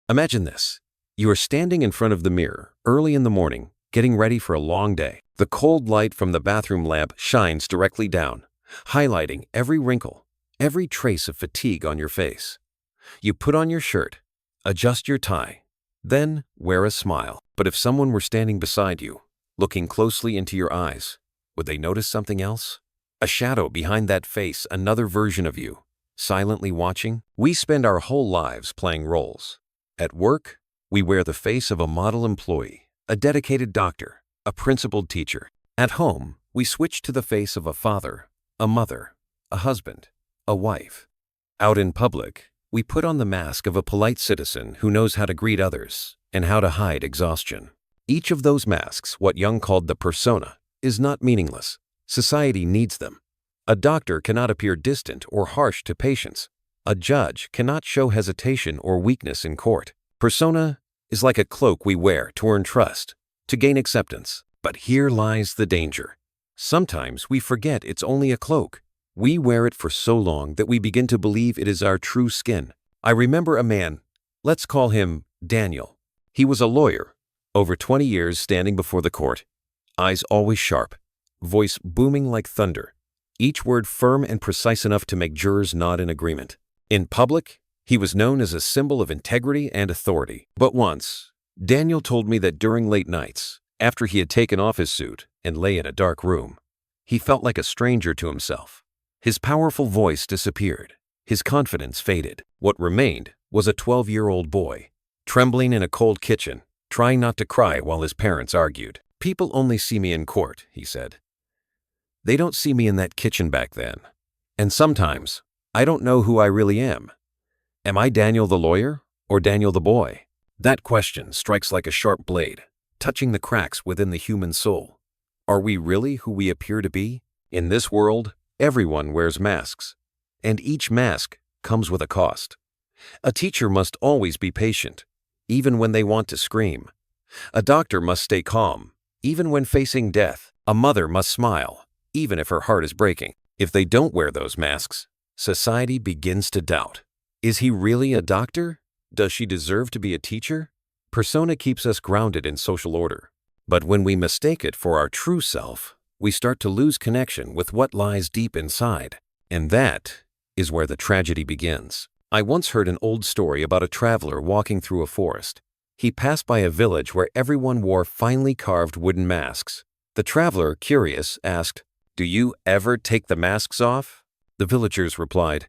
Imagine this. You are standing in front of the mirror, early in the morning, getting ready for a long day. The cold light from the bathroom lamp shines directly down, highlighting every wrinkle, every trace of fatigue on your face. You put on your shirt, adjust your tie, then wear a smile. But if someone were standing beside you, looking closely into your eyes, would they notice something else? A shadow behind that face, another version of you, silently watching? We spend our whole lives playing roles. At work, we wear the face of a model employee, a dedicated doctor, a principled teacher. At home, we switch to the face of a father, a mother, a husband, a wife. Out in public, we put on the mask of a polite citizen who knows how to greet others and how to hide exhaustion. Each of those masks, what Jung called the persona, is not meaningless. Society needs them. A doctor cannot appear distant or harsh to patients. A judge cannot show hesitation or weakness in court. Persona is like a cloak we wear to earn trust, to gain acceptance. But here lies the danger. Sometimes we forget it's only a cloak. We wear it for so long that we begin to believe it is our true skin. I remember a man, let's call him Daniel. He was a lawyer, over 20 years standing before the court, eyes always sharp, voice booming like thunder, each word firm and precise enough to make jurors nod in agreement. In public, he was known as a symbol of integrity and authority. But once, Daniel told me that during late nights, after he had taken off his suit and lay in a dark room, he felt like a stranger to himself. His powerful voice disappeared. His confidence faded. What remained was a 12-year-old boy, trembling in a cold kitchen, trying not to cry while his parents argued. "People only see me in court," he said. "They don't see me in that kitchen back then. And sometimes, I don't know who I really am. Am I Daniel the lawyer or Daniel the boy?" That question strikes like a sharp blade, touching the cracks within the human soul. Are we really who we appear to be? In this world, everyone wears masks, and each mask comes with a cost. A teacher must always be patient, even when they want to scream. A doctor must stay calm, even when facing death. A mother must smile, even if her heart is breaking. If they don't wear those masks, society begins to doubt. Is he really a doctor? Does she deserve to be a teacher? Persona keeps us grounded in social order. But when we mistake it for our true self, we start to lose connection with what lies deep inside. And that is where the tragedy begins. I once heard an old story about a traveler walking through a forest. He passed by a village where everyone wore finely carved wooden masks. The traveler, curious, asked, "Do you ever take the masks off?" The villagers replied,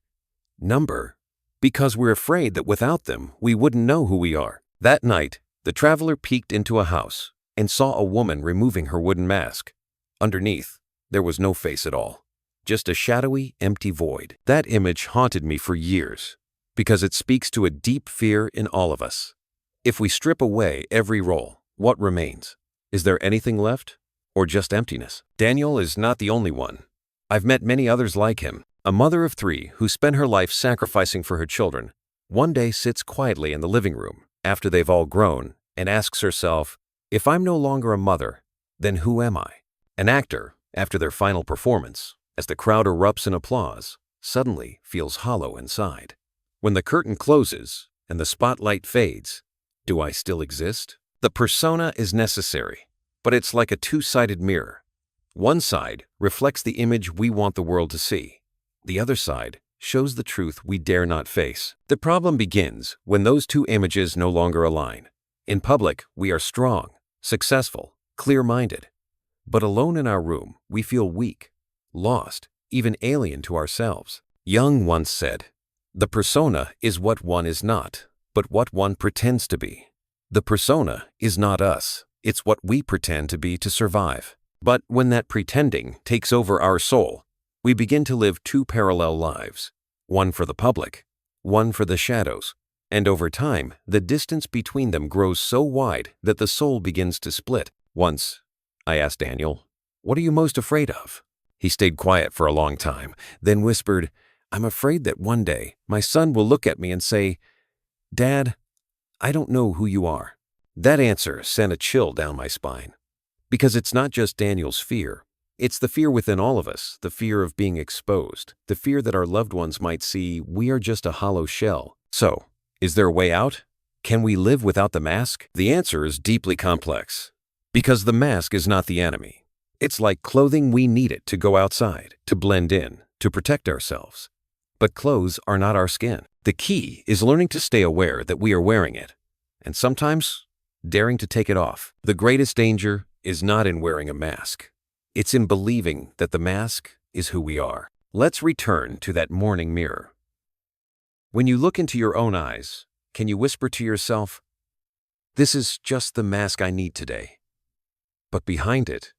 "Number, because we're afraid that without them, we wouldn't know who we are." That night, the traveler peeked into a house and saw a woman removing her wooden mask. Underneath, there was no face at all, just a shadowy, empty void. That image haunted me for years because it speaks to a deep fear in all of us. If we strip away every role, what remains? Is there anything left, or just emptiness? Daniel is not the only one. I've met many others like him. A mother of 3 who spent her life sacrificing for her children, one day sits quietly in the living room after they've all grown and asks herself, "If I'm no longer a mother, then who am I?" An actor, after their final performance, as the crowd erupts in applause, suddenly feels hollow inside. When the curtain closes and the spotlight fades, do I still exist? The persona is necessary, but it's like a two-sided mirror. One side reflects the image we want the world to see. The other side shows the truth we dare not face. The problem begins when those two images no longer align. In public, we are strong, successful, clear-minded. But alone in our room, we feel weak, lost, even alien to ourselves. Jung once said, "The persona is what one is not, but what one pretends to be." The persona is not us. It's what we pretend to be to survive. But when that pretending takes over our soul, we begin to live 2 parallel lives, one for the public, one for the shadows. And over time, the distance between them grows so wide that the soul begins to split. Once, I asked Daniel, "What are you most afraid of?" He stayed quiet for a long time, then whispered, "I'm afraid that one day my son will look at me and say, 'Dad, I don't know who you are.'" That answer sent a chill down my spine. Because it's not just Daniel's fear. It's the fear within all of us, the fear of being exposed, the fear that our loved ones might see we are just a hollow shell. So, is there a way out? Can we live without the mask? The answer is deeply complex. Because the mask is not the enemy. It's like clothing. We need it to go outside, to blend in, to protect ourselves. But clothes are not our skin. The key is learning to stay aware that we are wearing it, and sometimes daring to take it off. The greatest danger is not in wearing a mask. It's in believing that the mask is who we are. Let's return to that morning mirror. When you look into your own eyes, can you whisper to yourself, "This is just the mask I need today. But behind it,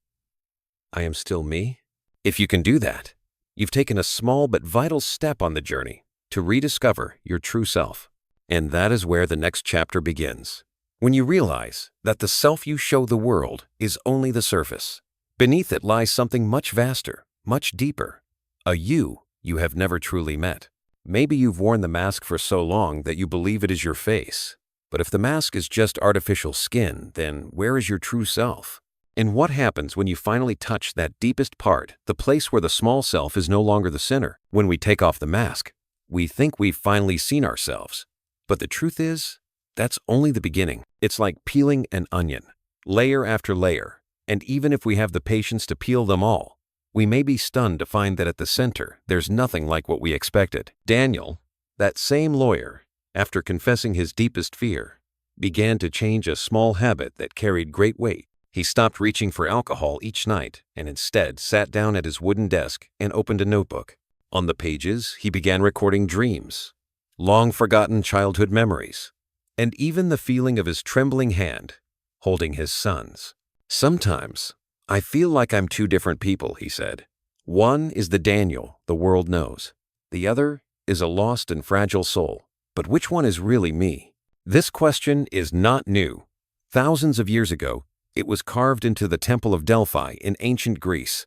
I am still me"? If you can do that, you've taken a small but vital step on the journey to rediscover your true self. And that is where the next chapter begins. When you realize that the self you show the world is only the surface. Beneath it lies something much vaster, much deeper, a you have never truly met. Maybe you've worn the mask for so long that you believe it is your face. But if the mask is just artificial skin, then where is your true self? And what happens when you finally touch that deepest part, the place where the small self is no longer the center? When we take off the mask, we think we've finally seen ourselves. But the truth is, that's only the beginning. It's like peeling an onion, layer after layer. And even if we have the patience to peel them all, we may be stunned to find that at the center, there's nothing like what we expected. Daniel, that same lawyer, after confessing his deepest fear, began to change a small habit that carried great weight. He stopped reaching for alcohol each night and instead sat down at his wooden desk and opened a notebook. On the pages, he began recording dreams, long-forgotten childhood memories, and even the feeling of his trembling hand holding his son's. "Sometimes, I feel like I'm two different people," he said. "One is the Daniel the world knows. The other is a lost and fragile soul. But which one is really me?" This question is not new. Thousands of years ago, it was carved into the Temple of Delphi in ancient Greece.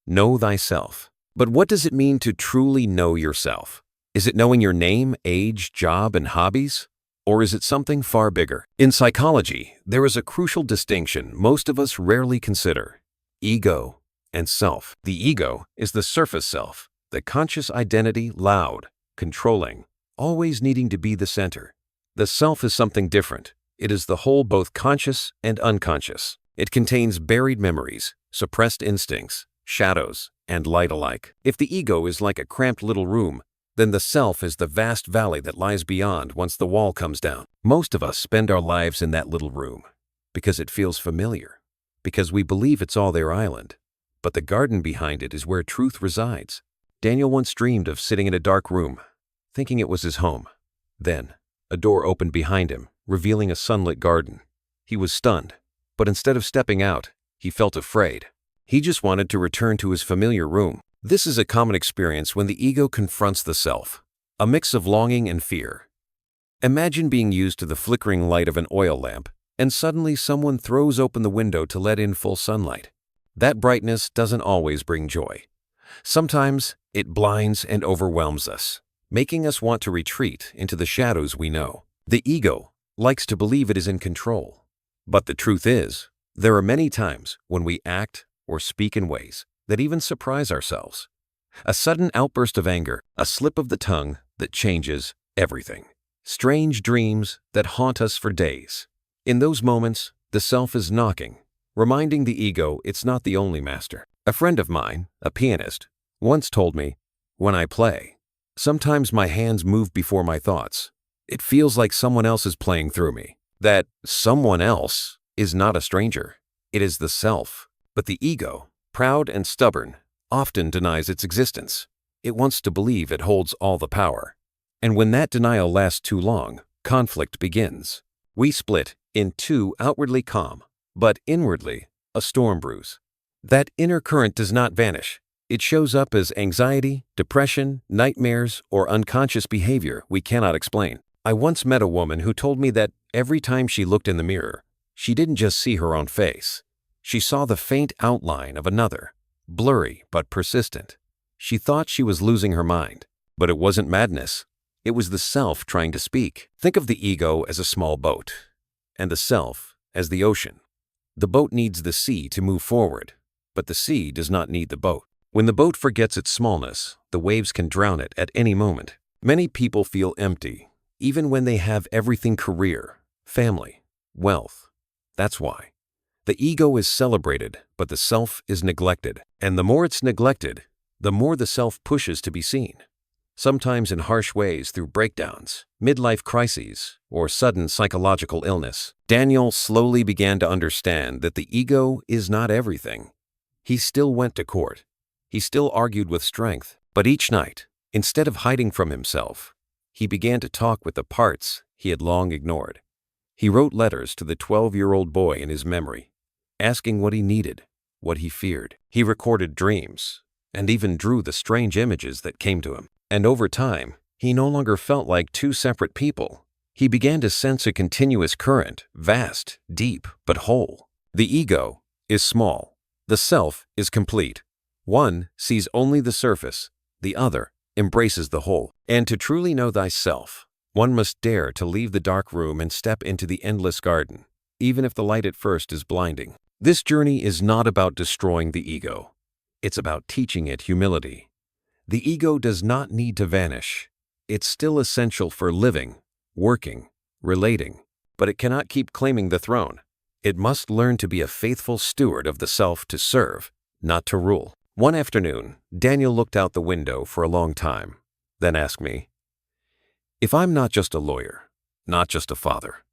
Know thyself. But what does it mean to truly know yourself? Is it knowing your name, age, job, and hobbies? Or is it something far bigger? In psychology, there is a crucial distinction most of us rarely consider: ego and self. The ego is the surface self, the conscious identity, loud, controlling, always needing to be the center. The self is something different. It is the whole, both conscious and unconscious. It contains buried memories, suppressed instincts, shadows, and light alike. If the ego is like a cramped little room, then the self is the vast valley that lies beyond once the wall comes down. Most of us spend our lives in that little room because it feels familiar, because we believe it's all their island. But the garden behind it is where truth resides. Daniel once dreamed of sitting in a dark room, thinking it was his home. Then, a door opened behind him, revealing a sunlit garden. He was stunned, but instead of stepping out, he felt afraid. He just wanted to return to his familiar room. This is a common experience when the ego confronts the self, a mix of longing and fear. Imagine being used to the flickering light of an oil lamp, and suddenly someone throws open the window to let in full sunlight. That brightness doesn't always bring joy. Sometimes it blinds and overwhelms us, making us want to retreat into the shadows we know. The ego likes to believe it is in control. But the truth is, there are many times when we act or speak in ways that even surprise ourselves. A sudden outburst of anger, a slip of the tongue that changes everything. Strange dreams that haunt us for days. In those moments, the self is knocking, reminding the ego it's not the only master. A friend of mine, a pianist, once told me, "When I play, sometimes my hands move before my thoughts. It feels like someone else is playing through me." That someone else is not a stranger. It is the self. But the ego, proud and stubborn, often denies its existence. It wants to believe it holds all the power. And when that denial lasts too long, conflict begins. We split in two, outwardly calm, but inwardly a storm brews. That inner current does not vanish. It shows up as anxiety, depression, nightmares, or unconscious behavior we cannot explain. I once met a woman who told me that every time she looked in the mirror, she didn't just see her own face. She saw the faint outline of another, blurry but persistent. She thought she was losing her mind, but it wasn't madness. It was the self trying to speak. Think of the ego as a small boat, and the self as the ocean. The boat needs the sea to move forward, but the sea does not need the boat. When the boat forgets its smallness, the waves can drown it at any moment. Many people feel empty, even when they have everything: career, family, wealth. That's why. The ego is celebrated, but the self is neglected. And the more it's neglected, the more the self pushes to be seen. Sometimes in harsh ways through breakdowns, midlife crises, or sudden psychological illness. Daniel slowly began to understand that the ego is not everything. He still went to court. He still argued with strength. But each night, instead of hiding from himself, he began to talk with the parts he had long ignored. He wrote letters to the 12-year-old boy in his memory, asking what he needed, what he feared. He recorded dreams, and even drew the strange images that came to him. And over time, he no longer felt like two separate people. He began to sense a continuous current, vast, deep, but whole. The ego is small. The self is complete. One sees only the surface, the other embraces the whole. And to truly know thyself, one must dare to leave the dark room and step into the endless garden, even if the light at first is blinding. This journey is not about destroying the ego. It's about teaching it humility. The ego does not need to vanish. It's still essential for living, working, relating, but it cannot keep claiming the throne. It must learn to be a faithful steward of the self, to serve, not to rule. One afternoon, Daniel looked out the window for a long time, then asked me, "If I'm not just a lawyer, not just a father,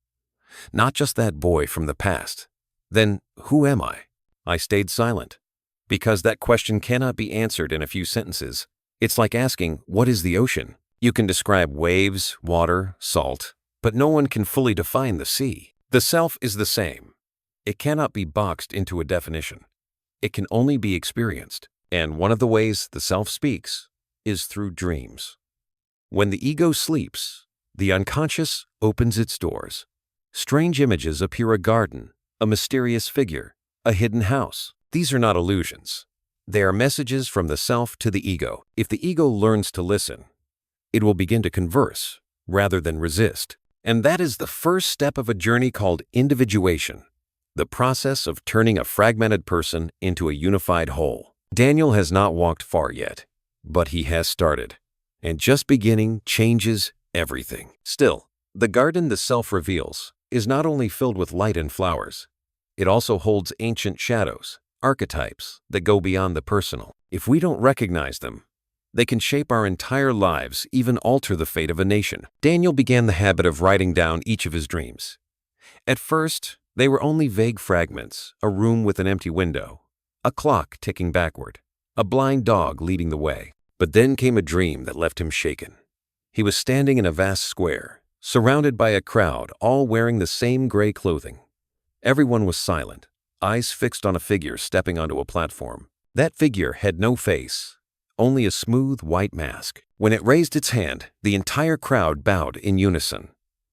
not just that boy from the past, then who am I?" I stayed silent, because that question cannot be answered in a few sentences. It's like asking, what is the ocean? You can describe waves, water, salt, but no one can fully define the sea. The self is the same. It cannot be boxed into a definition. It can only be experienced. And one of the ways the self speaks is through dreams. When the ego sleeps, the unconscious opens its doors. Strange images appear: a garden, a mysterious figure, a hidden house. These are not illusions. They are messages from the self to the ego. If the ego learns to listen, it will begin to converse rather than resist. And that is the first step of a journey called individuation, the process of turning a fragmented person into a unified whole. Daniel has not walked far yet, but he has started. And just beginning changes everything. Still, the garden the self reveals is not only filled with light and flowers, it also holds ancient shadows, archetypes that go beyond the personal. If we don't recognize them, they can shape our entire lives, even alter the fate of a nation. Daniel began the habit of writing down each of his dreams. At first, they were only vague fragments: a room with an empty window, a clock ticking backward, a blind dog leading the way. But then came a dream that left him shaken. He was standing in a vast square, surrounded by a crowd, all wearing the same gray clothing. Everyone was silent, eyes fixed on a figure stepping onto a platform. That figure had no face, only a smooth white mask. When it raised its hand, the entire crowd bowed in unison.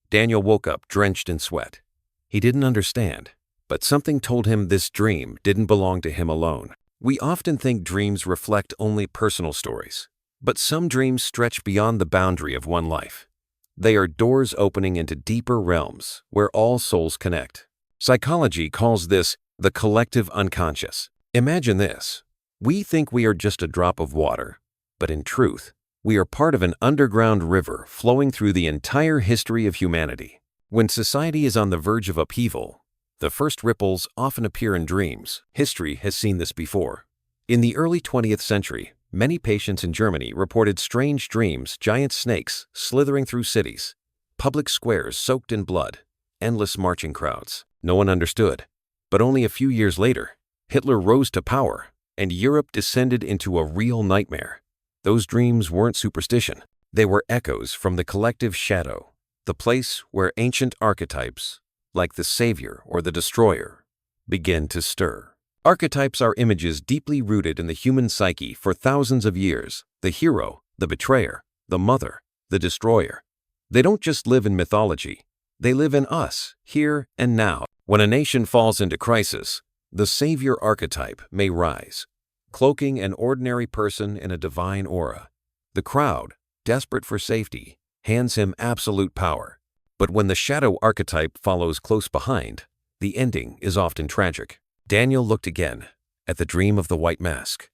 Daniel woke up drenched in sweat. He didn't understand, but something told him this dream didn't belong to him alone. We often think dreams reflect only personal stories, but some dreams stretch beyond the boundary of one life. They are doors opening into deeper realms where all souls connect. Psychology calls this the collective unconscious. Imagine this. We think we are just a drop of water, but in truth, we are part of an underground river flowing through the entire history of humanity. When society is on the verge of upheaval, the first ripples often appear in dreams. History has seen this before. In the early 20th century, many patients in Germany reported strange dreams: giant snakes slithering through cities, public squares soaked in blood, endless marching crowds. No one understood. But only a few years later, Hitler rose to power, and Europe descended into a real nightmare. Those dreams weren't superstition. They were echoes from the collective shadow, the place where ancient archetypes, like the savior or the destroyer, begin to stir. Archetypes are images deeply rooted in the human psyche for thousands of years: the hero, the betrayer, the mother, the destroyer. They don't just live in mythology, they live in us, here and now. When a nation falls into crisis, the savior archetype may rise, cloaking an ordinary person in a divine aura. The crowd, desperate for safety, hands him absolute power. But when the shadow archetype follows close behind, the ending is often tragic. Daniel looked again at the dream of the white mask.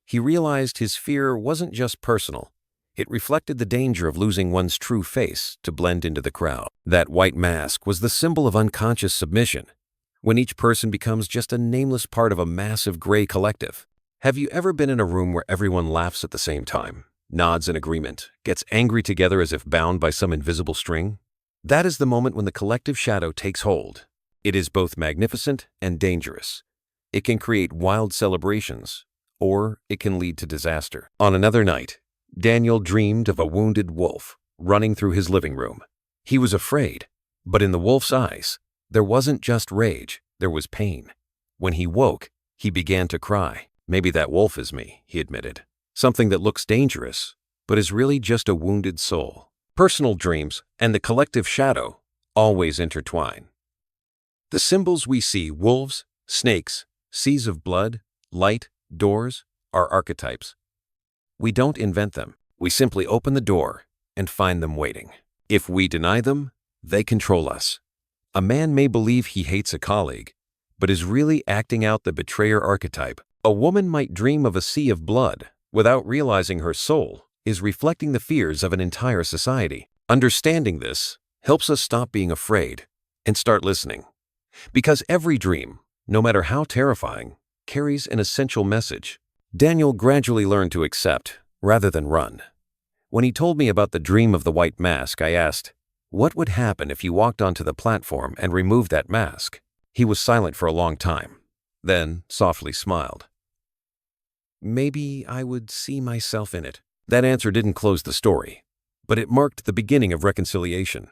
He realized his fear wasn't just personal. It reflected the danger of losing one's true face to blend into the crowd. That white mask was the symbol of unconscious submission, when each person becomes just a nameless part of a massive gray collective. Have you ever been in a room where everyone laughs at the same time, nods in agreement, gets angry together as if bound by some invisible string? That is the moment when the collective shadow takes hold. It is both magnificent and dangerous. It can create wild celebrations, or it can lead to disaster. On another night, Daniel dreamed of a wounded wolf running through his living room. He was afraid, but in the wolf's eyes, there wasn't just rage, there was pain. When he woke, he began to cry. Maybe that wolf is me, he admitted. Something that looks dangerous, but is really just a wounded soul. Personal dreams and the collective shadow always intertwine. The symbols we see, wolves, snakes, seas of blood, light, doors, are archetypes. We don't invent them. We simply open the door and find them waiting. If we deny them, they control us. A man may believe he hates a colleague, but is really acting out the betrayer archetype. A woman might dream of a sea of blood without realizing her soul is reflecting the fears of an entire society. Understanding this helps us stop being afraid and start listening. Because every dream, no matter how terrifying, carries an essential message. Daniel gradually learned to accept rather than run. When he told me about the dream of the white mask, I asked, what would happen if you walked onto the platform and removed that mask? He was silent for a long time, then softly smiled. Maybe I would see myself in it. That answer didn't close the story, but it marked the beginning of reconciliation.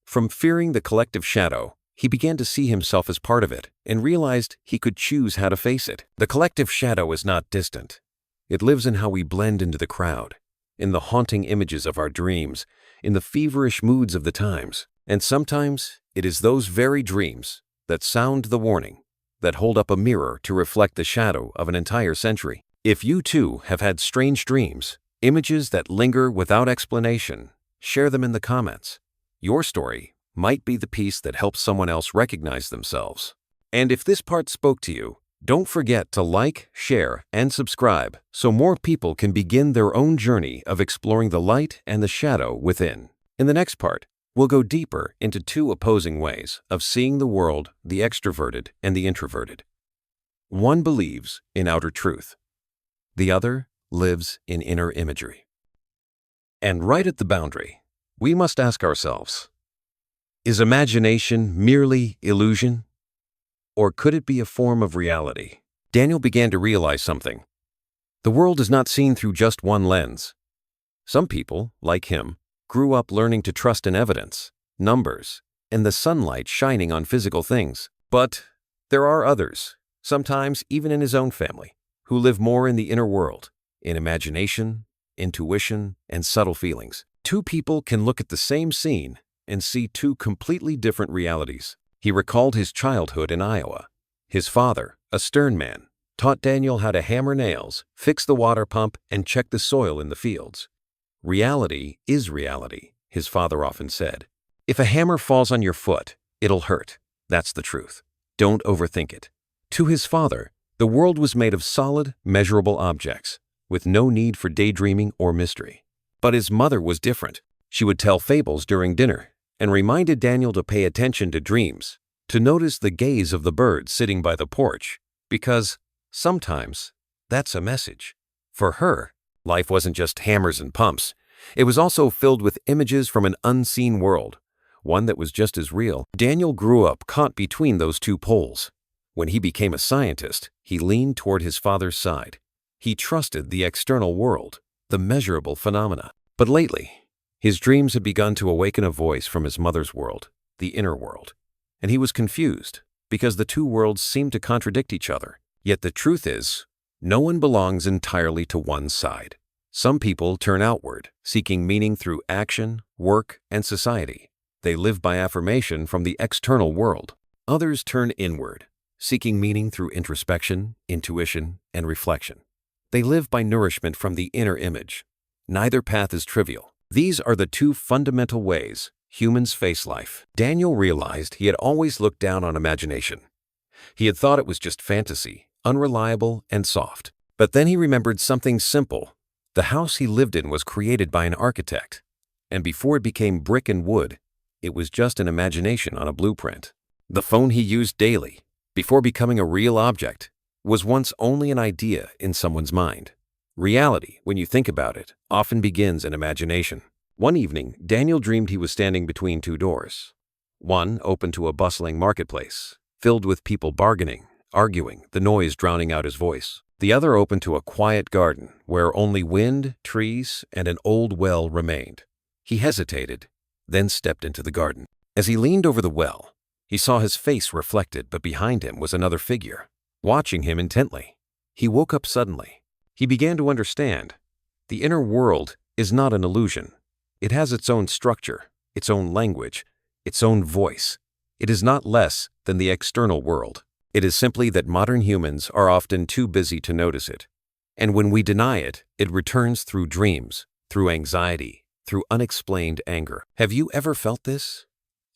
From fearing the collective shadow, he began to see himself as part of it and realized he could choose how to face it. The collective shadow is not distant. It lives in how we blend into the crowd, in the haunting images of our dreams, in the feverish moods of the times. And sometimes it is those very dreams that sound the warning, that hold up a mirror to reflect the shadow of an entire century. If you too have had strange dreams, images that linger without explanation, share them in the comments. Your story might be the piece that helps someone else recognize themselves. And if this part spoke to you, don't forget to like, share, and subscribe so more people can begin their own journey of exploring the light and the shadow within. In the next part, we'll go deeper into two opposing ways of seeing the world, the extroverted and the introverted. One believes in outer truth. The other lives in inner imagery. And right at the boundary, we must ask ourselves, is imagination merely illusion? Or could it be a form of reality? Daniel began to realize something. The world is not seen through just one lens. Some people, like him, grew up learning to trust in evidence, numbers, and the sunlight shining on physical things. But there are others, sometimes even in his own family, who live more in the inner world, in imagination, intuition, and subtle feelings. Two people can look at the same scene and see two completely different realities. He recalled his childhood in Iowa. His father, a stern man, taught Daniel how to hammer nails, fix the water pump, and check the soil in the fields. Reality is reality, his father often said. If a hammer falls on your foot, it'll hurt. That's the truth. Don't overthink it. To his father, the world was made of solid, measurable objects, with no need for daydreaming or mystery. But his mother was different. She would tell fables during dinner and reminded Daniel to pay attention to dreams, to notice the gaze of the birds sitting by the porch, because sometimes that's a message. For her, life wasn't just hammers and pumps. It was also filled with images from an unseen world, one that was just as real. Daniel grew up caught between those two poles. When he became a scientist, he leaned toward his father's side. He trusted the external world, the measurable phenomena. But lately, his dreams had begun to awaken a voice from his mother's world, the inner world. And he was confused, because the two worlds seemed to contradict each other. Yet the truth is, no one belongs entirely to one side. Some people turn outward, seeking meaning through action, work, and society. They live by affirmation from the external world. Others turn inward, seeking meaning through introspection, intuition, and reflection. They live by nourishment from the inner image. Neither path is trivial. These are the two fundamental ways humans face life. Daniel realized he had always looked down on imagination. He had thought it was just fantasy, unreliable and soft. But then he remembered something simple The house he lived in was created by an architect, and before it became brick and wood, it was just an imagination on a blueprint. The phone he used daily, before becoming a real object, was once only an idea in someone's mind. Reality, when you think about it, often begins in imagination. One evening, Daniel dreamed he was standing between two doors. One open to a bustling marketplace, filled with people bargaining, arguing, the noise drowning out his voice. The other open to a quiet garden where only wind, trees, and an old well remained. He hesitated, then stepped into the garden. As he leaned over the well, he saw his face reflected, but behind him was another figure, watching him intently. He woke up suddenly. He began to understand. The inner world is not an illusion. It has its own structure, its own language, its own voice. It is not less than the external world. It is simply that modern humans are often too busy to notice it. And when we deny it, it returns through dreams, through anxiety, through unexplained anger. Have you ever felt this?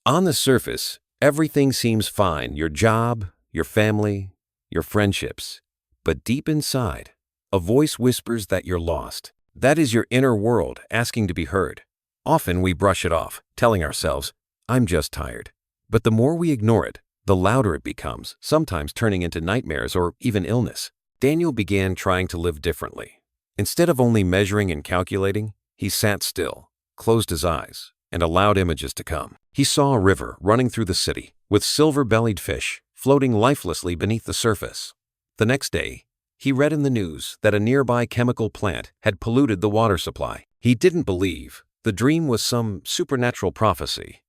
On the surface, everything seems fine, your job, your family, your friendships. But deep inside, a voice whispers that you're lost. That is your inner world asking to be heard. Often we brush it off, telling ourselves, I'm just tired. But the more we ignore it, the louder it becomes, sometimes turning into nightmares or even illness. Daniel began trying to live differently. Instead of only measuring and calculating, he sat still, closed his eyes, and allowed images to come. He saw a river running through the city, with silver-bellied fish floating lifelessly beneath the surface. The next day, he read in the news that a nearby chemical plant had polluted the water supply. He didn't believe the dream was some supernatural prophecy.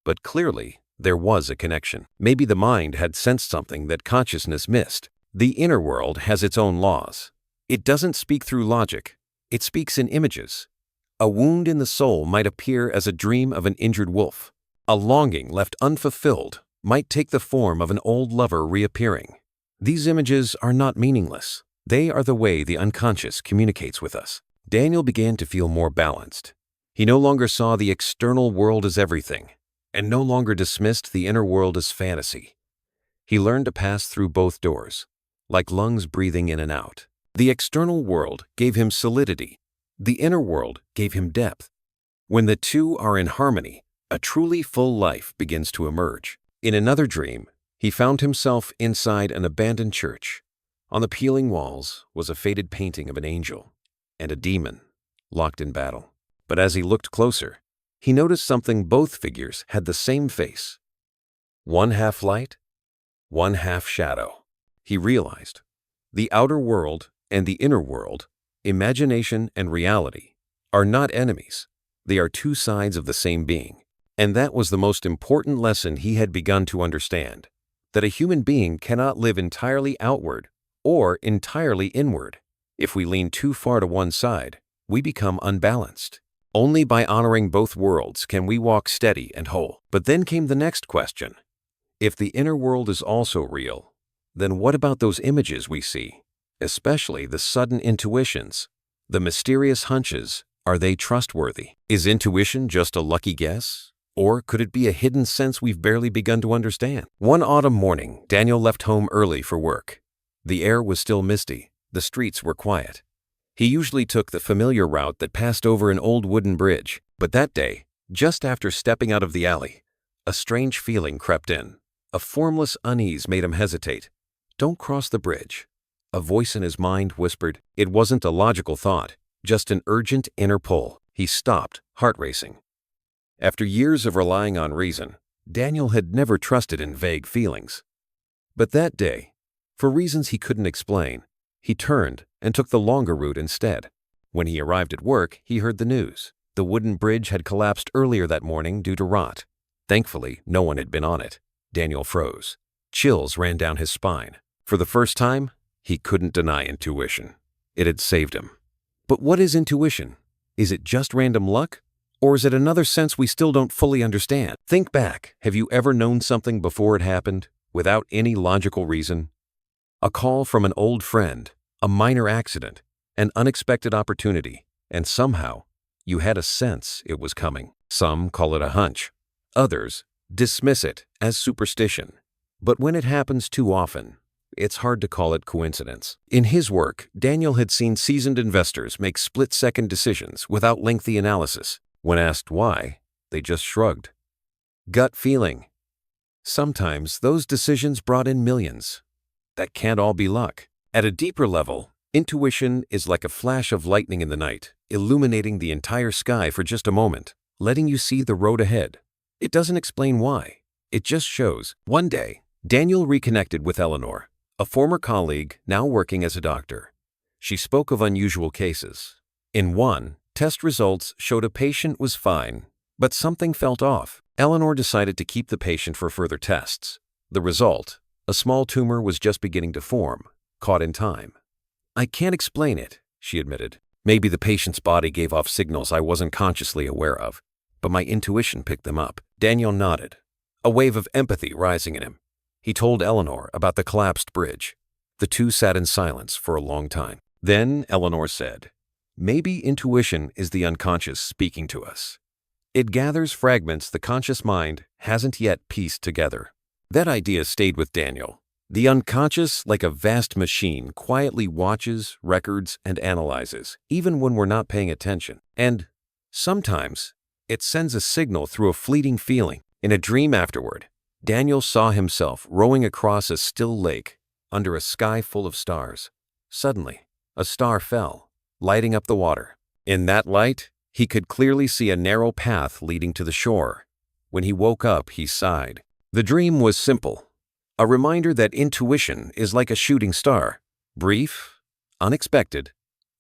But clearly, there was a connection. Maybe the mind had sensed something that consciousness missed. The inner world has its own laws. It doesn't speak through logic. It speaks in images. A wound in the soul might appear as a dream of an injured wolf. A longing left unfulfilled might take the form of an old lover reappearing. These images are not meaningless. They are the way the unconscious communicates with us. Daniel began to feel more balanced. He no longer saw the external world as everything, and no longer dismissed the inner world as fantasy. He learned to pass through both doors, like lungs breathing in and out. The external world gave him solidity. The inner world gave him depth. When the two are in harmony, a truly full life begins to emerge. In another dream, he found himself inside an abandoned church. On the peeling walls was a faded painting of an angel and a demon locked in battle. But as he looked closer, he noticed something. Both figures had the same face. One half light, one half shadow. He realized the outer world and the inner world, imagination and reality, are not enemies. They are two sides of the same being. And that was the most important lesson he had begun to understand, that a human being cannot live entirely outward or entirely inward. If we lean too far to one side, we become unbalanced. Only by honoring both worlds can we walk steady and whole. But then came the next question. If the inner world is also real, then what about those images we see? Especially the sudden intuitions, the mysterious hunches, are they trustworthy? Is intuition just a lucky guess? Or could it be a hidden sense we've barely begun to understand? One autumn morning, Daniel left home early for work. The air was still misty. The streets were quiet. He usually took the familiar route that passed over an old wooden bridge. But that day, just after stepping out of the alley, a strange feeling crept in. A formless unease made him hesitate. Don't cross the bridge. A voice in his mind whispered. It wasn't a logical thought, just an urgent inner pull. He stopped, heart racing. After years of relying on reason, Daniel had never trusted in vague feelings. But that day, for reasons he couldn't explain, he turned and took the longer route instead. When he arrived at work, he heard the news. The wooden bridge had collapsed earlier that morning due to rot. Thankfully, no one had been on it. Daniel froze. Chills ran down his spine. For the first time, he couldn't deny intuition. It had saved him. But what is intuition? Is it just random luck? Or is it another sense we still don't fully understand? Think back. Have you ever known something before it happened, without any logical reason? A call from an old friend, a minor accident, an unexpected opportunity, and somehow you had a sense it was coming. Some call it a hunch. Others dismiss it as superstition. But when it happens too often, it's hard to call it coincidence. In his work, Daniel had seen seasoned investors make split-second decisions without lengthy analysis. When asked why, they just shrugged. Gut feeling. Sometimes those decisions brought in millions. That can't all be luck. At a deeper level, intuition is like a flash of lightning in the night, illuminating the entire sky for just a moment, letting you see the road ahead. It doesn't explain why. It just shows. One day, Daniel reconnected with Eleanor, a former colleague now working as a doctor. She spoke of unusual cases. In one, test results showed a patient was fine, but something felt off. Eleanor decided to keep the patient for further tests. The result, a small tumor was just beginning to form, caught in time. "I can't explain it," she admitted. "Maybe the patient's body gave off signals I wasn't consciously aware of, but my intuition picked them up." Daniel nodded, a wave of empathy rising in him. He told Eleanor about the collapsed bridge. The two sat in silence for a long time. Then Eleanor said, "Maybe intuition is the unconscious speaking to us. It gathers fragments the conscious mind hasn't yet pieced together." That idea stayed with Daniel. The unconscious, like a vast machine, quietly watches, records, and analyzes, even when we're not paying attention. And sometimes, it sends a signal through a fleeting feeling. In a dream afterward, Daniel saw himself rowing across a still lake under a sky full of stars. Suddenly, a star fell, lighting up the water. In that light, he could clearly see a narrow path leading to the shore. When he woke up, he sighed. The dream was simple, a reminder that intuition is like a shooting star, brief, unexpected,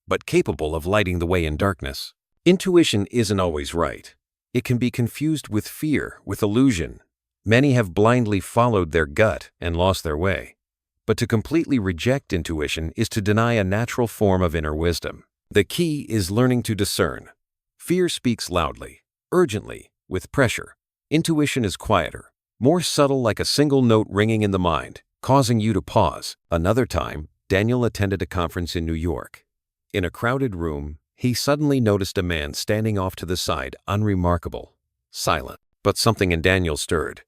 but capable of lighting the way in darkness. Intuition isn't always right. It can be confused with fear, with illusion. Many have blindly followed their gut and lost their way. But to completely reject intuition is to deny a natural form of inner wisdom. The key is learning to discern. Fear speaks loudly, urgently, with pressure. Intuition is quieter, more subtle, like a single note ringing in the mind, causing you to pause. Another time, Daniel attended a conference in New York. In a crowded room, he suddenly noticed a man standing off to the side, unremarkable, silent. But something in Daniel stirred.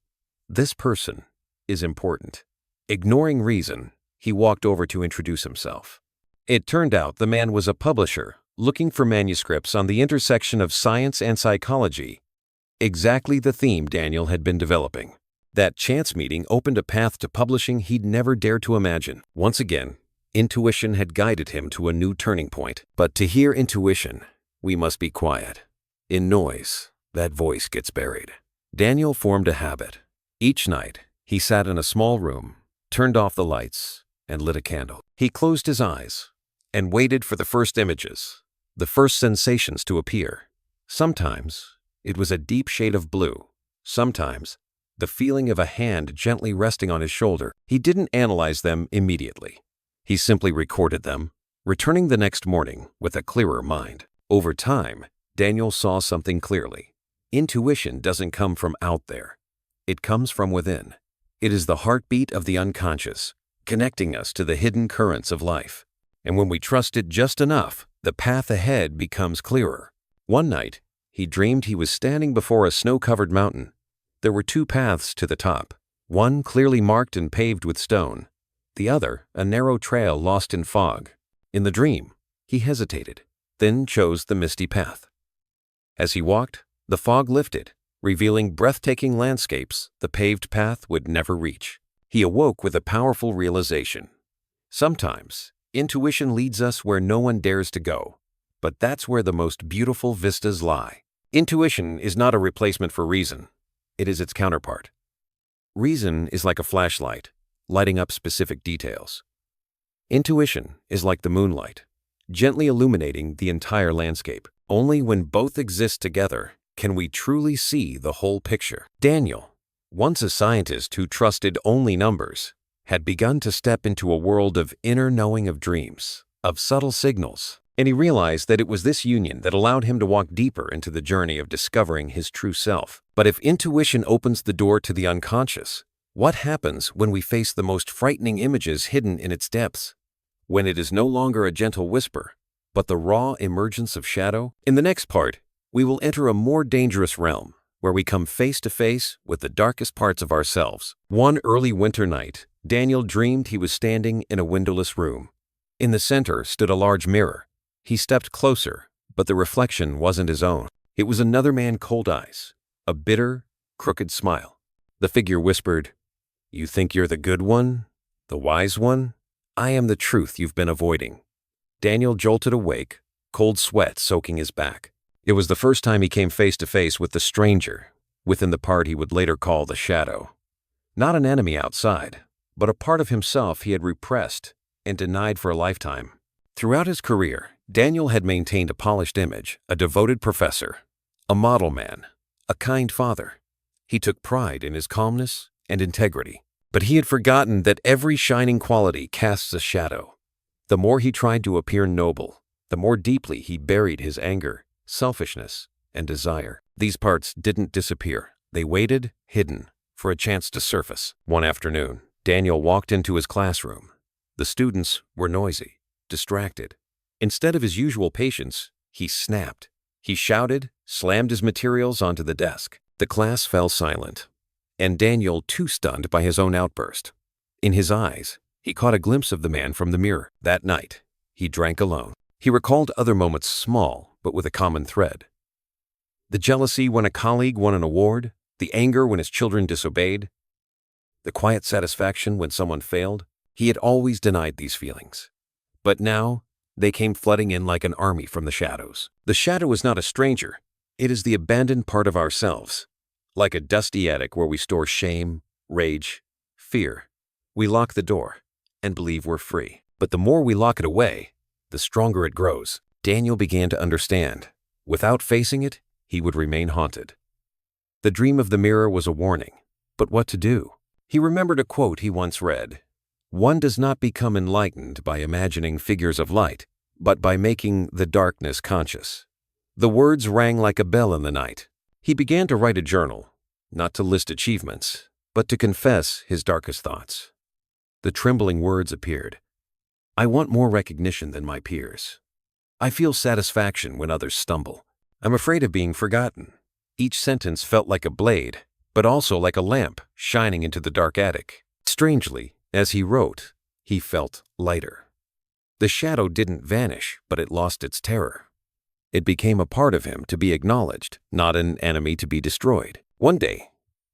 This person is important. Ignoring reason, he walked over to introduce himself. It turned out the man was a publisher, looking for manuscripts on the intersection of science and psychology. Exactly the theme Daniel had been developing. That chance meeting opened a path to publishing he'd never dared to imagine. Once again, intuition had guided him to a new turning point. But to hear intuition, we must be quiet. In noise, that voice gets buried. Daniel formed a habit. Each night, he sat in a small room, turned off the lights, and lit a candle. He closed his eyes and waited for the first images, the first sensations to appear. Sometimes, it was a deep shade of blue. Sometimes, the feeling of a hand gently resting on his shoulder. He didn't analyze them immediately. He simply recorded them, returning the next morning with a clearer mind. Over time, Daniel saw something clearly. Intuition doesn't come from out there. It comes from within. It is the heartbeat of the unconscious, connecting us to the hidden currents of life. And when we trust it just enough, the path ahead becomes clearer. One night, he dreamed he was standing before a snow-covered mountain. There were two paths to the top, one clearly marked and paved with stone, the other a narrow trail lost in fog. In the dream, he hesitated, then chose the misty path. As he walked, the fog lifted, revealing breathtaking landscapes the paved path would never reach. He awoke with a powerful realization. Sometimes, intuition leads us where no one dares to go, but that's where the most beautiful vistas lie. Intuition is not a replacement for reason. It is its counterpart. Reason is like a flashlight, lighting up specific details. Intuition is like the moonlight, gently illuminating the entire landscape. Only when both exist together can we truly see the whole picture. Daniel, once a scientist who trusted only numbers, had begun to step into a world of inner knowing, of dreams, of subtle signals, and he realized that it was this union that allowed him to walk deeper into the journey of discovering his true self. But if intuition opens the door to the unconscious, what happens when we face the most frightening images hidden in its depths? When it is no longer a gentle whisper, but the raw emergence of shadow? In the next part, we will enter a more dangerous realm, where we come face to face with the darkest parts of ourselves. One early winter night, Daniel dreamed he was standing in a windowless room. In the center stood a large mirror. He stepped closer, but the reflection wasn't his own. It was another man, cold eyes, a bitter, crooked smile. The figure whispered, "You think you're the good one? The wise one? I am the truth you've been avoiding." Daniel jolted awake, cold sweat soaking his back. It was the first time he came face to face with the stranger, within the part he would later call the shadow. Not an enemy outside, but a part of himself he had repressed and denied for a lifetime. Throughout his career, Daniel had maintained a polished image, a devoted professor, a model man, a kind father. He took pride in his calmness and integrity, but he had forgotten that every shining quality casts a shadow. The more he tried to appear noble, the more deeply he buried his anger, selfishness, and desire. These parts didn't disappear. They waited, hidden, for a chance to surface. One afternoon, Daniel walked into his classroom. The students were noisy, distracted. Instead of his usual patience, he snapped. He shouted, slammed his materials onto the desk. The class fell silent, and Daniel too stunned by his own outburst. In his eyes, he caught a glimpse of the man from the mirror. That night, he drank alone. He recalled other moments small, but with a common thread. The jealousy when a colleague won an award, the anger when his children disobeyed, the quiet satisfaction when someone failed. He had always denied these feelings. But now, they came flooding in like an army from the shadows. The shadow is not a stranger. It is the abandoned part of ourselves. Like a dusty attic where we store shame, rage, fear. We lock the door and believe we're free. But the more we lock it away, the stronger it grows. Daniel began to understand. Without facing it, he would remain haunted. The dream of the mirror was a warning. But what to do? He remembered a quote he once read. "One does not become enlightened by imagining figures of light, but by making the darkness conscious." The words rang like a bell in the night. He began to write a journal, not to list achievements, but to confess his darkest thoughts. The trembling words appeared. "I want more recognition than my peers. I feel satisfaction when others stumble. I'm afraid of being forgotten." Each sentence felt like a blade, but also like a lamp shining into the dark attic. Strangely, as he wrote, he felt lighter. The shadow didn't vanish, but it lost its terror. It became a part of him to be acknowledged, not an enemy to be destroyed. One day,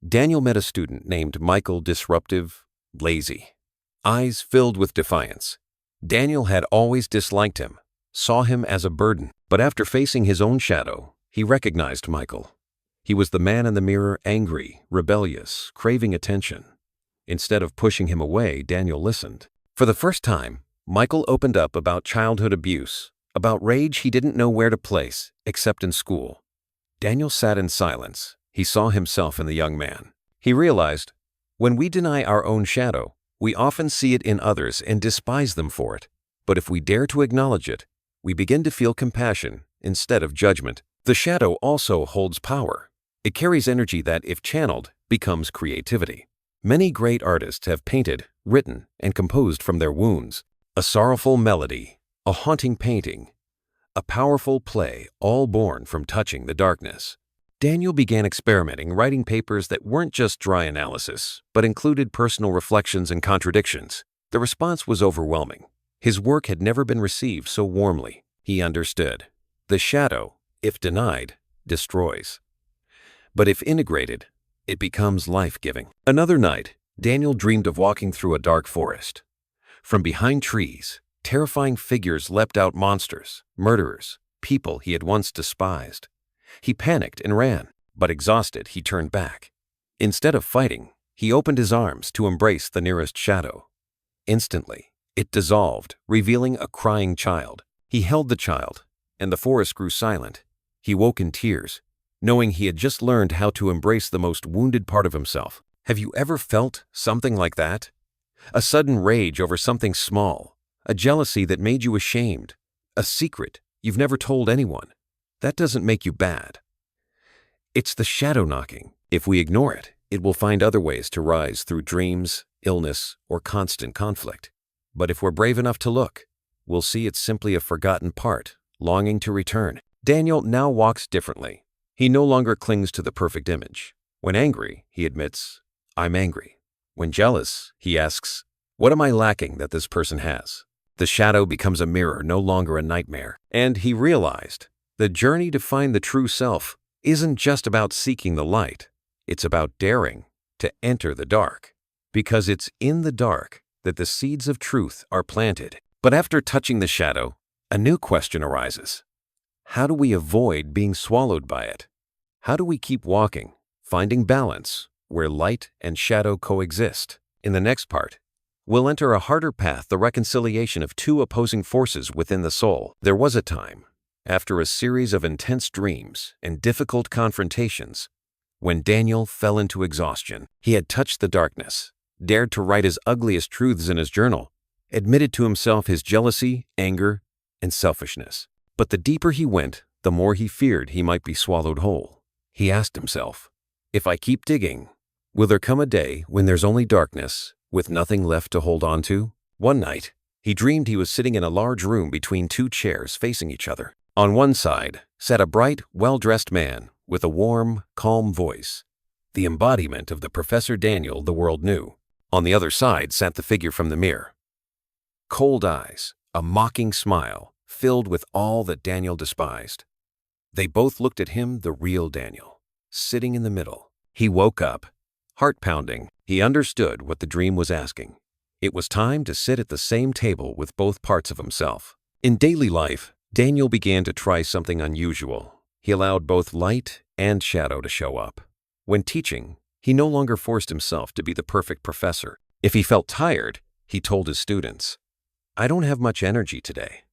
Daniel met a student named Michael, disruptive, lazy, eyes filled with defiance. Daniel had always disliked him, saw him as a burden, but after facing his own shadow, he recognized Michael. He was the man in the mirror, angry, rebellious, craving attention. Instead of pushing him away, Daniel listened. For the first time, Michael opened up about childhood abuse, about rage he didn't know where to place, except in school. Daniel sat in silence. He saw himself in the young man. He realized, when we deny our own shadow, we often see it in others and despise them for it. But if we dare to acknowledge it, we begin to feel compassion instead of judgment. The shadow also holds power. It carries energy that, if channeled, becomes creativity. Many great artists have painted, written, and composed from their wounds. A sorrowful melody, a haunting painting, a powerful play, all born from touching the darkness. Daniel began experimenting, writing papers that weren't just dry analysis, but included personal reflections and contradictions. The response was overwhelming. His work had never been received so warmly. He understood. The shadow, if denied, destroys. But if integrated, it becomes life-giving. Another night, Daniel dreamed of walking through a dark forest. From behind trees, terrifying figures leapt out, monsters, murderers, people he had once despised. He panicked and ran, but exhausted, he turned back. Instead of fighting, he opened his arms to embrace the nearest shadow. Instantly, it dissolved, revealing a crying child. He held the child, and the forest grew silent. He woke in tears, knowing he had just learned how to embrace the most wounded part of himself. Have you ever felt something like that? A sudden rage over something small, a jealousy that made you ashamed, a secret you've never told anyone. That doesn't make you bad. It's the shadow knocking. If we ignore it, it will find other ways to rise through dreams, illness, or constant conflict. But if we're brave enough to look, we'll see it's simply a forgotten part, longing to return. Daniel now walks differently. He no longer clings to the perfect image. When angry, he admits, "I'm angry." When jealous, he asks, "What am I lacking that this person has?" The shadow becomes a mirror, no longer a nightmare. And he realized the journey to find the true self isn't just about seeking the light. It's about daring to enter the dark, because it's in the dark that the seeds of truth are planted. But after touching the shadow, a new question arises. How do we avoid being swallowed by it? How do we keep walking, finding balance where light and shadow coexist? In the next part, we'll enter a harder path, the reconciliation of two opposing forces within the soul. There was a time, after a series of intense dreams and difficult confrontations, when Daniel fell into exhaustion. He had touched the darkness, dared to write his ugliest truths in his journal, admitted to himself his jealousy, anger, and selfishness. But the deeper he went, the more he feared he might be swallowed whole. He asked himself, if I keep digging, will there come a day when there's only darkness, with nothing left to hold on to? One night, he dreamed he was sitting in a large room between two chairs facing each other. On one side sat a bright, well-dressed man with a warm, calm voice, the embodiment of the Professor Daniel the world knew. On the other side sat the figure from the mirror. Cold eyes, a mocking smile, filled with all that Daniel despised. They both looked at him, the real Daniel, sitting in the middle. He woke up, heart pounding. He understood what the dream was asking. It was time to sit at the same table with both parts of himself. In daily life, Daniel began to try something unusual. He allowed both light and shadow to show up. When teaching, he no longer forced himself to be the perfect professor. If he felt tired, he told his students, "I don't have much energy today."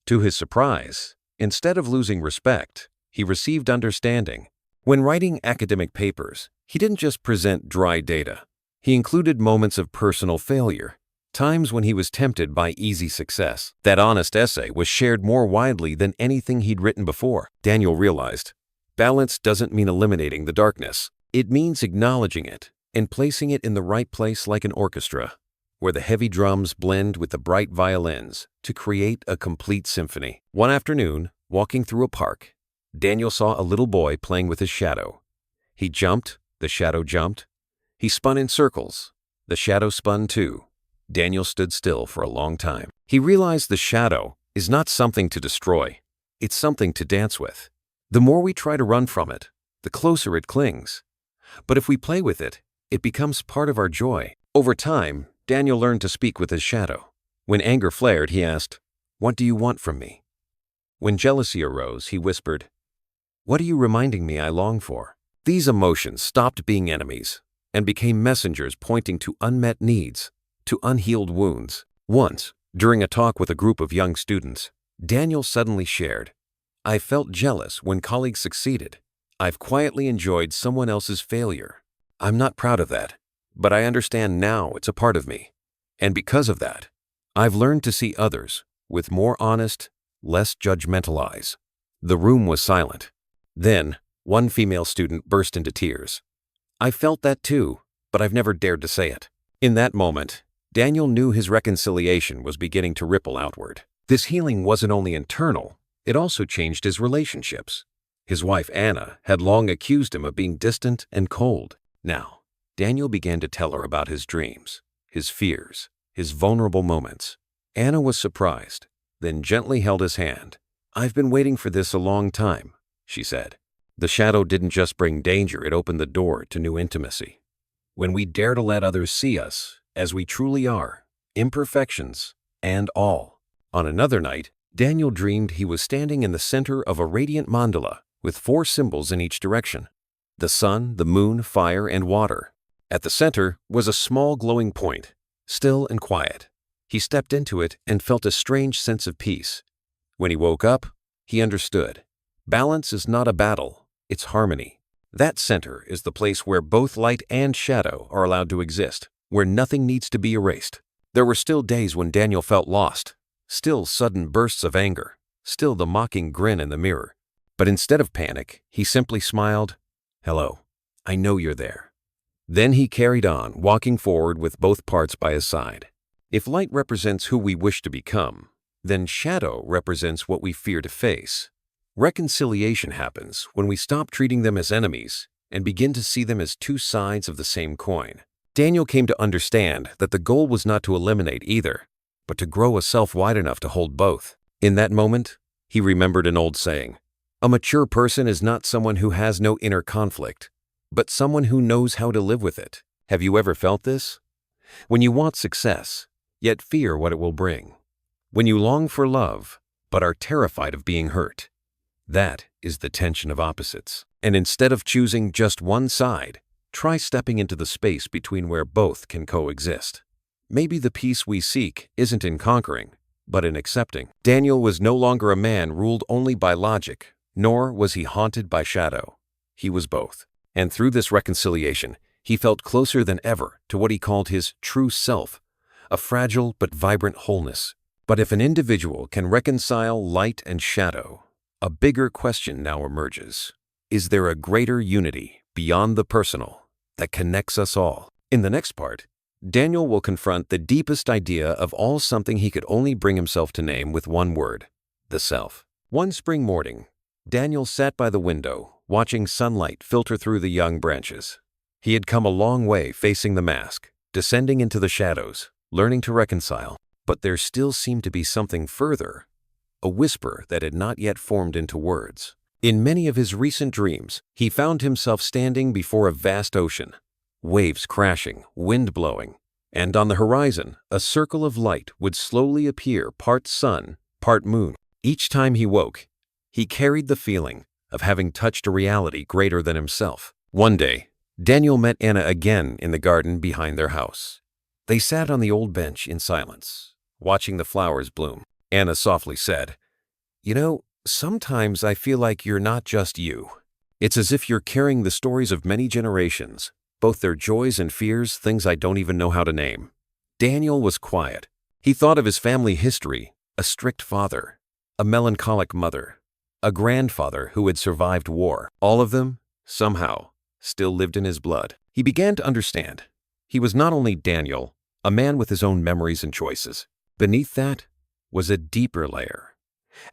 To his surprise, instead of losing respect, he received understanding. When writing academic papers, he didn't just present dry data. He included moments of personal failure, times when he was tempted by easy success. That honest essay was shared more widely than anything he'd written before. Daniel realized, balance doesn't mean eliminating the darkness. It means acknowledging it and placing it in the right place, like an orchestra, where the heavy drums blend with the bright violins to create a complete symphony. One afternoon, walking through a park, Daniel saw a little boy playing with his shadow. He jumped, the shadow jumped. He spun in circles. The shadow spun too. Daniel stood still for a long time. He realized the shadow is not something to destroy. It's something to dance with. The more we try to run from it, the closer it clings. But if we play with it, it becomes part of our joy. Over time, Daniel learned to speak with his shadow. When anger flared, he asked, "What do you want from me?" When jealousy arose, he whispered, "What are you reminding me I long for?" These emotions stopped being enemies and became messengers pointing to unmet needs, to unhealed wounds. Once, during a talk with a group of young students, Daniel suddenly shared, "I felt jealous when colleagues succeeded. I've quietly enjoyed someone else's failure. I'm not proud of that, but I understand now it's a part of me. And because of that, I've learned to see others with more honest, less judgmental eyes." The room was silent. Then, one female student burst into tears. "I felt that too, but I've never dared to say it." In that moment, Daniel knew his reconciliation was beginning to ripple outward. This healing wasn't only internal, it also changed his relationships. His wife, Anna, had long accused him of being distant and cold. Now, Daniel began to tell her about his dreams, his fears, his vulnerable moments. Anna was surprised, then gently held his hand. "I've been waiting for this a long time," she said. The shadow didn't just bring danger, it opened the door to new intimacy. When we dare to let others see us as we truly are, imperfections and all. On another night, Daniel dreamed he was standing in the center of a radiant mandala with 4 symbols in each direction: the sun, the moon, fire, and water. At the center was a small glowing point, still and quiet. He stepped into it and felt a strange sense of peace. When he woke up, he understood. Balance is not a battle, it's harmony. That center is the place where both light and shadow are allowed to exist, where nothing needs to be erased. There were still days when Daniel felt lost, still sudden bursts of anger, still the mocking grin in the mirror. But instead of panic, he simply smiled, "Hello, I know you're there." Then he carried on, walking forward with both parts by his side. If light represents who we wish to become, then shadow represents what we fear to face. Reconciliation happens when we stop treating them as enemies and begin to see them as 2 sides of the same coin. Daniel came to understand that the goal was not to eliminate either, but to grow a self wide enough to hold both. In that moment, he remembered an old saying: "A mature person is not someone who has no inner conflict, but someone who knows how to live with it." Have you ever felt this? When you want success, yet fear what it will bring. When you long for love, but are terrified of being hurt. That is the tension of opposites. And instead of choosing just one side, try stepping into the space between where both can coexist. Maybe the peace we seek isn't in conquering, but in accepting. Daniel was no longer a man ruled only by logic, nor was he haunted by shadow. He was both. And through this reconciliation, he felt closer than ever to what he called his true self, a fragile but vibrant wholeness. But if an individual can reconcile light and shadow, a bigger question now emerges. Is there a greater unity beyond the personal that connects us all? In the next part, Daniel will confront the deepest idea of all, something he could only bring himself to name with one word: the self. One spring morning, Daniel sat by the window, watching sunlight filter through the young branches. He had come a long way facing the mask, descending into the shadows, learning to reconcile. But there still seemed to be something further, a whisper that had not yet formed into words. In many of his recent dreams, he found himself standing before a vast ocean, waves crashing, wind blowing, and on the horizon, a circle of light would slowly appear, part sun, part moon. Each time he woke, he carried the feeling of having touched a reality greater than himself. One day, Daniel met Anna again in the garden behind their house. They sat on the old bench in silence, watching the flowers bloom. Anna softly said, "You know, sometimes I feel like you're not just you. It's as if you're carrying the stories of many generations, both their joys and fears, things I don't even know how to name." Daniel was quiet. He thought of his family history: a strict father, a melancholic mother, a grandfather who had survived war. All of them, somehow, still lived in his blood. He began to understand. He was not only Daniel, a man with his own memories and choices. Beneath that was a deeper layer,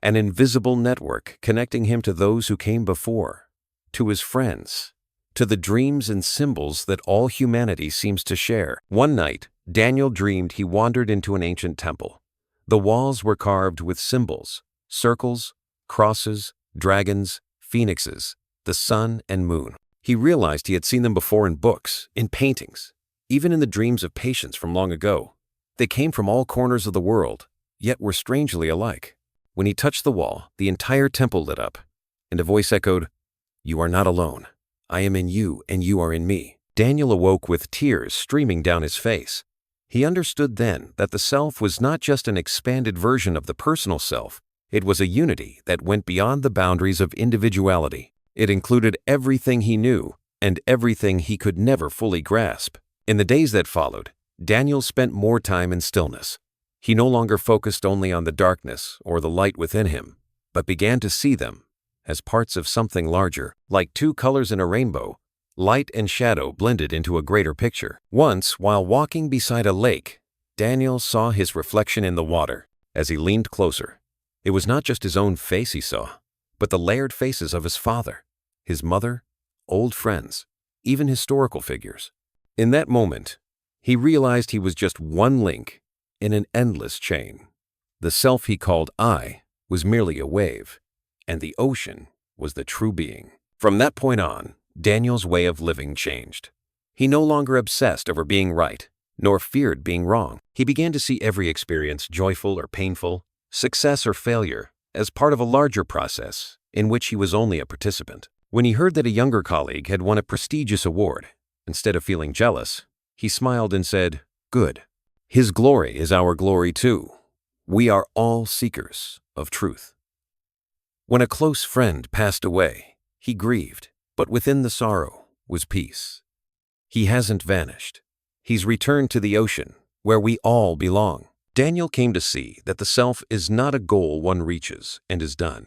an invisible network connecting him to those who came before, to his friends, to the dreams and symbols that all humanity seems to share. One night, Daniel dreamed he wandered into an ancient temple. The walls were carved with symbols: circles, crosses, dragons, phoenixes, the sun and moon. He realized he had seen them before in books, in paintings, even in the dreams of patients from long ago. They came from all corners of the world, yet were strangely alike. When he touched the wall, the entire temple lit up, and a voice echoed, "You are not alone. I am in you, and you are in me." Daniel awoke with tears streaming down his face. He understood then that the self was not just an expanded version of the personal self. It was a unity that went beyond the boundaries of individuality. It included everything he knew and everything he could never fully grasp. In the days that followed, Daniel spent more time in stillness. He no longer focused only on the darkness or the light within him, but began to see them as parts of something larger. Like two colors in a rainbow, light and shadow blended into a greater picture. Once, while walking beside a lake, Daniel saw his reflection in the water. As he leaned closer, it was not just his own face he saw, but the layered faces of his father, his mother, old friends, even historical figures. In that moment, he realized he was just one link in an endless chain. The self he called I was merely a wave, and the ocean was the true being. From that point on, Daniel's way of living changed. He no longer obsessed over being right, nor feared being wrong. He began to see every experience, joyful or painful, success or failure, as part of a larger process in which he was only a participant. When he heard that a younger colleague had won a prestigious award, instead of feeling jealous, he smiled and said, "Good. His glory is our glory too. We are all seekers of truth." When a close friend passed away, he grieved, but within the sorrow was peace. He hasn't vanished. He's returned to the ocean, where we all belong. Daniel came to see that the self is not a goal one reaches and is done.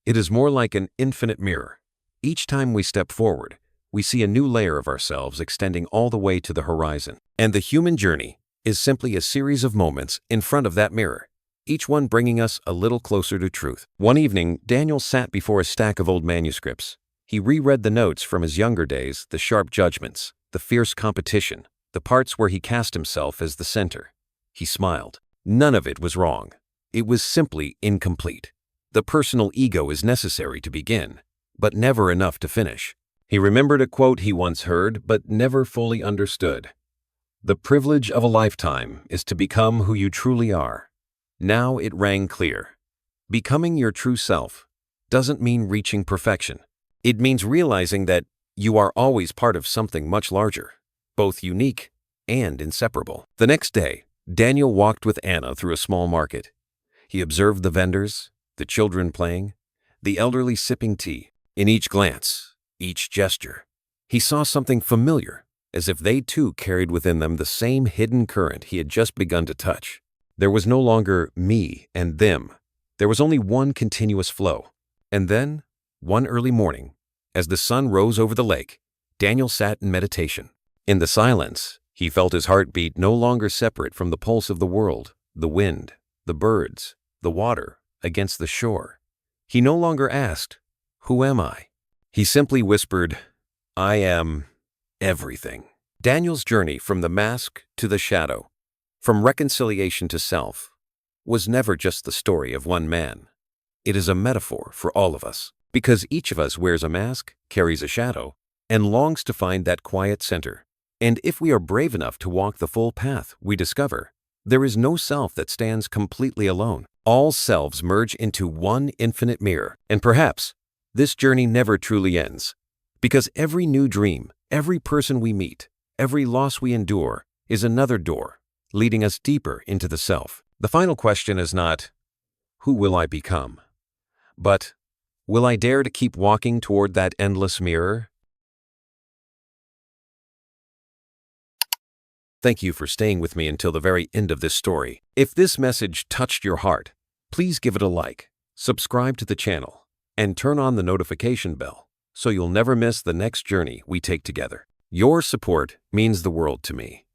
It is more like an infinite mirror. Each time we step forward, we see a new layer of ourselves extending all the way to the horizon. And the human journey is simply a series of moments in front of that mirror, each one bringing us a little closer to truth. One evening, Daniel sat before a stack of old manuscripts. He reread the notes from his younger days, the sharp judgments, the fierce competition, the the parts where he cast himself as the center. He smiled. None of it was wrong. It was simply incomplete. The personal ego is necessary to begin, but never enough to finish. He remembered a quote he once heard but never fully understood. "The privilege of a lifetime is to become who you truly are." Now it rang clear. Becoming your true self doesn't mean reaching perfection. It means realizing that you are always part of something much larger, both unique and inseparable. The next day, Daniel walked with Anna through a small market. He observed the vendors, the children playing, the elderly sipping tea. In each glance, each gesture, he saw something familiar, as if they too carried within them the same hidden current he had just begun to touch. There was no longer me and them. There was only one continuous flow. And then, one early morning, as the sun rose over the lake, Daniel sat in meditation. In the silence, he felt his heartbeat no longer separate from the pulse of the world, the wind, the birds, the water against the shore. He no longer asked, "Who am I?" He simply whispered, "I am everything." Daniel's journey from the mask to the shadow, from reconciliation to self, was never just the story of one man. It is a metaphor for all of us, because each of us wears a mask, carries a shadow, and longs to find that quiet center. And if we are brave enough to walk the full path, we discover there is no self that stands completely alone. All selves merge into one infinite mirror. And perhaps this journey never truly ends, because every new dream, every person we meet, every loss we endure is another door, leading us deeper into the self. The final question is not, "Who will I become?" but, "Will I dare to keep walking toward that endless mirror?" Thank you for staying with me until the very end of this story. If this message touched your heart, please give it a like, subscribe to the channel, and turn on the notification bell so you'll never miss the next journey we take together. Your support means the world to me.